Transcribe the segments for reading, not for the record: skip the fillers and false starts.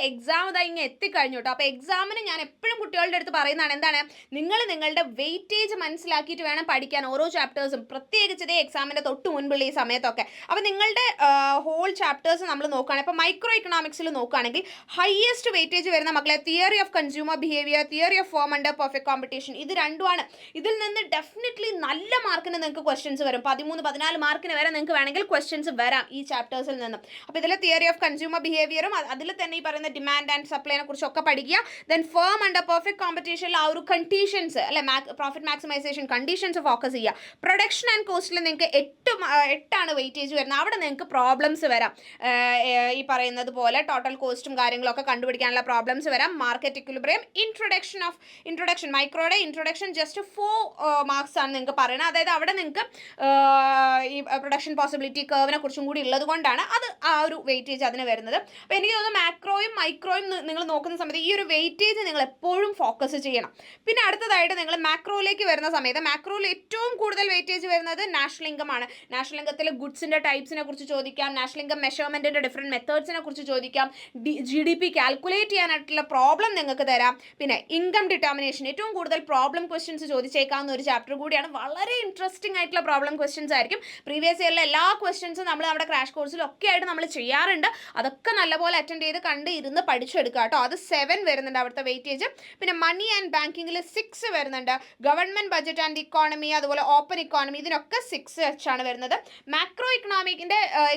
Exam ഇതാ ഇങ്ങനെ എത്തിക്കഴിഞ്ഞു കേട്ടോ. അപ്പോൾ എക്സാമിന് ഞാൻ എപ്പോഴും കുട്ടികളുടെ അടുത്ത് പറയുന്നതാണ് എന്താണ്, നിങ്ങൾ നിങ്ങളുടെ വെയിറ്റേജ് മനസ്സിലാക്കിയിട്ട് വേണം പഠിക്കാൻ ഓരോ ചാപ്റ്റേഴ്സും, പ്രത്യേകിച്ച് ഇതേ എക്സാമിൻ്റെ തൊട്ട് മുൻപുള്ള ഈ സമയത്തൊക്കെ. അപ്പോൾ നിങ്ങളുടെ ഹോൾ ചാപ്റ്റേഴ്സ് നമ്മൾ നോക്കുകയാണെങ്കിൽ, ഇപ്പോൾ മൈക്രോ ഇക്കണോമിക്സിൽ നോക്കുകയാണെങ്കിൽ ഹയസ്റ്റ് വെയിറ്റേജ് വരുന്ന മക്കളെ theory of consumer behaviour, theory of form under perfect competition, ഇത് രണ്ടുമാണ്. ഇതിൽ നിന്ന് ഡെഫിനറ്റ്ലി നല്ല മാർക്കിന് നിങ്ങൾക്ക് ക്വസ്റ്റ്യൻസ് വരും. 13-14 മാർക്കിന് വരെ നിങ്ങൾക്ക് വേണമെങ്കിൽ ക്വസ്റ്റ്യൻസ് വരാം ഈ ചാപ്റ്റേഴ്സിൽ നിന്നും. അപ്പോൾ ഇതിൽ തിയറി ഓഫ് കൺസ്യൂമർ ബിഹേവിയറും അതിൽ തന്നെ ഈ പറയുന്ന ഡിമാൻഡ് ആൻഡ് സപ്ലൈനെ കുറിച്ചൊക്കെ പഠിക്കുക. ദെൻ ഫേം അണ്ടർ പെർഫെക്റ്റ് കോമ്പറ്റീഷനിൽ ആ ഒരു കണ്ടീഷൻസ് അല്ലെ, പ്രോഫിറ്റ് മാക്സിമൈസേഷൻ കണ്ടീഷൻസ് ഫോക്കസ് ചെയ്യുക. പ്രൊഡക്ഷൻ ആൻഡ് കോസ്റ്റിൽ നിങ്ങൾക്ക് 8 വെയിറ്റേജ് വരുന്നത്. അവിടെ നിങ്ങൾക്ക് പ്രോബ്ലംസ് വരാം. ഈ പറയുന്നത് പോലെ ടോട്ടൽ കോസ്റ്റും കാര്യങ്ങളൊക്കെ കണ്ടുപിടിക്കാനുള്ള പ്രോബ്ലംസ് വരാം. മാർക്കറ്റ് ഇക്വിലിബ്രിയം, ഇൻട്രൊഡക്ഷൻ മൈക്രോയുടെ ഇൻട്രൊഡക്ഷൻ ജസ്റ്റ് 4 മാർക്സ് ആണ് നിങ്ങൾക്ക് പറയുന്നത്. അതായത് അവിടെ നിങ്ങൾക്ക് ഈ പ്രൊഡക്ഷൻ പോസിബിലിറ്റി കർവിനെ കുറിച്ചും കൂടി ഉള്ളത് കൊണ്ടാണ് അത് ആ ഒരു വെയിറ്റേജ് അതിന് വരുന്നത്. അപ്പോൾ എനിക്ക് തോന്നുന്നു മാക്രോയും മൈക്രോയും നിങ്ങൾ നോക്കുന്ന സമയത്ത് ഈ ഒരു വെയിറ്റേജ് നിങ്ങൾ എപ്പോഴും ഫോക്കസ് ചെയ്യണം. പിന്നെ അടുത്തതായിട്ട് നിങ്ങൾ മാക്രോയിലേക്ക് വരുന്ന സമയത്ത് മാക്രോയിൽ ഏറ്റവും കൂടുതൽ വെയിറ്റേജ് വരുന്നത് നാഷണൽ ഇൻകം ആണ്. നാഷണൽ ഇൻകത്തിൽ ഗുഡ്സിൻ്റെ ടൈപ്സിനെ കുറിച്ച് ചോദിക്കാം, നാഷണൽ ഇൻകം മെഷർമെൻറ്റിൻ്റെ ഡിഫറെൻറ്റ് മെത്തേഡ്സിനെ കുറിച്ച് ചോദിക്കാം, GDP കാൽക്കുലേറ്റ് ചെയ്യാനായിട്ടുള്ള പ്രോബ്ലം നിങ്ങൾക്ക് തരാം. പിന്നെ ഇൻകം ഡിറ്റർമിനേഷൻ ഏറ്റവും കൂടുതൽ പ്രോബ്ലം ക്വസ്റ്റ്യൻസ് ചോദിച്ചേക്കാവുന്ന ഒരു ചാപ്റ്റർ കൂടിയാണ്. വളരെ ഇൻട്രസ്റ്റിംഗ് ആയിട്ടുള്ള പ്രോബ്ലം ക്വസ്റ്റ്യൻസ് ആയിരിക്കും. പ്രീവിയസ് ഇയറിലെ എല്ലാ ക്വസ്റ്റ്യൻസും നമ്മൾ നമ്മുടെ ക്രാഷ് കോഴ്സിലൊക്കെ ആയിട്ട് നമ്മൾ ചെയ്യാറുണ്ട്. അതൊക്കെ നല്ലപോലെ അറ്റൻഡ് ചെയ്ത് കണ്ട് ഇരുന്ന് പഠിച്ചെടുക്കുക കേട്ടോ. അത് 7 വരുന്നുണ്ട് അവിടുത്തെ വെയിറ്റേജ്. പിന്നെ മണി ആൻഡ് ബാങ്കിങ്ങിൽ 6 വരുന്നുണ്ട്. ഗവൺമെൻറ് ബഡ്ജറ്റ് ആൻഡ് ഇക്കോണമി, അതുപോലെ ഓപ്പൺ ഇക്കോണമി, ഇതിനൊക്കെ 6 വെച്ചാണ് വരുന്നത്. മാക്രോ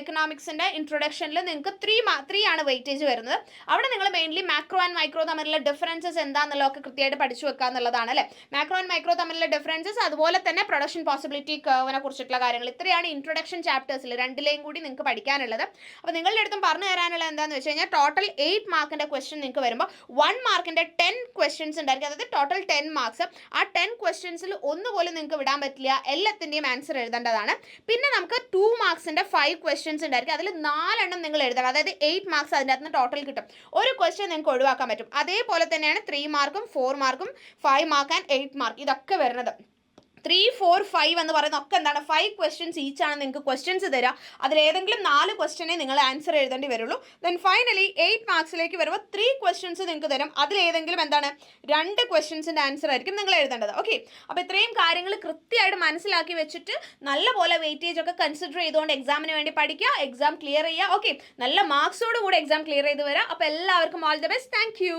ഇക്കണോമിക്സിൻ്റെ ഇൻട്രൊഡക്ഷനിൽ നിങ്ങൾക്ക് 3 ആണ് വെയിറ്റേജ് വരുന്നത്. അവിടെ നിങ്ങൾ മെയിൻലി മാക്രോ ആൻഡ് മൈക്രോ തമ്മിലുള്ള ഡിഫറൻസസ് എന്താണെന്നുള്ളതൊക്കെ കൃത്യമായിട്ട് പഠിച്ചു വെക്കുക എന്നുള്ളതാണ് അല്ലേ. മാക്രോ ആൻഡ് മൈക്രോ തമ്മിലുള്ള ഡിഫറൻസസ്, അതുപോലെ തന്നെ പ്രൊഡക്ഷൻ പോസിബിലിറ്റി കർവിനെ കുറിച്ചിട്ടുള്ള കാര്യങ്ങൾ, ഇത്രയാണ് ഇൻട്രൊഡക്ഷൻ ചാപ്റ്റേഴ്സിൽ 2ലെയും കൂടി നിങ്ങൾക്ക് പഠിക്കാനുള്ളത്. അപ്പോൾ നിങ്ങളുടെ അടുത്തും പറഞ്ഞു തരാനുള്ളത് എന്താണെന്ന് വെച്ച് കഴിഞ്ഞാൽ ടോട്ടൽ 8 മാർക്കിൻ്റെ ക്വസ്റ്റ്യൻ നിങ്ങൾക്ക് വരുമ്പോൾ 1 മാർക്കിൻ്റെ 10 ക്വസ്റ്റ്യൻസ് ഉണ്ടായിരിക്കും. അതായത് ടോട്ടൽ 10 മാർക്സ്. ആ 10 ക്വസ്റ്റ്യൻസിൽ ഒന്നുപോലും നിങ്ങൾക്ക് വിടാൻ പറ്റില്ല, എല്ലാത്തിൻ്റെയും ആൻസർ എഴുതേണ്ടതാണ്. പിന്നെ നമുക്ക് 2 മാർക്സിൻ്റെ 5 ക്വസ്റ്റ്യൻസ് ഉണ്ടായിരിക്കും. അതിൽ 4 എണ്ണം നിങ്ങൾ എഴുതണം. അതായത് 8 മാർക്സ് അതിൻ്റെ അകത്ത് ടോട്ടൽ കിട്ടും. ഒരു ക്വസ്റ്റ്യൻ നിങ്ങൾക്ക് ഒഴിവാക്കാൻ പറ്റും. അതേപോലെ തന്നെയാണ് 3 മാർക്കും 4 മാർക്കും 5 മാർക്ക് ആൻഡ് 8 മാർക്ക് ഇതൊക്കെ വരുന്നത്. 3, 4, 5 എന്ന് പറയുന്ന ഒക്കെ എന്താണ് 5 ക്വസ്റ്റ്യൻസ് ഈച്ചാണ് നിങ്ങൾക്ക് ക്വസ്റ്റ്യൻസ് തരിക. അതിലേതെങ്കിലും 4 ക്വസ്റ്റ്യനെ നിങ്ങൾ ആൻസർ എഴുതേണ്ടി വരുള്ളൂ. ദെൻ ഫൈനലി 8 മാർക്സിലേക്ക് വരുമ്പോൾ 3 ക്വസ്റ്റ്യൻസ് നിങ്ങൾക്ക് തരും. അതിലേതെങ്കിലും എന്താണ് 2 ക്വസ്റ്റ്യൻസിൻ്റെ ആൻസർ ആയിരിക്കും നിങ്ങൾ എഴുതേണ്ടത്. ഓക്കെ, അപ്പോൾ ഇത്രയും കാര്യങ്ങൾ കൃത്യമായിട്ട് മനസ്സിലാക്കി വെച്ചിട്ട് നല്ലപോലെ വെയിറ്റേജ് ഒക്കെ കൺസിഡർ ചെയ്തുകൊണ്ട് എക്സാമിന് വേണ്ടി പഠിക്കുക, എക്സാം ക്ലിയർ ചെയ്യുക. ഓക്കെ, നല്ല മാർക്സോട് കൂടി എക്സാം ക്ലിയർ ചെയ്ത് വരാം. അപ്പോൾ എല്ലാവർക്കും all the best. Thank you.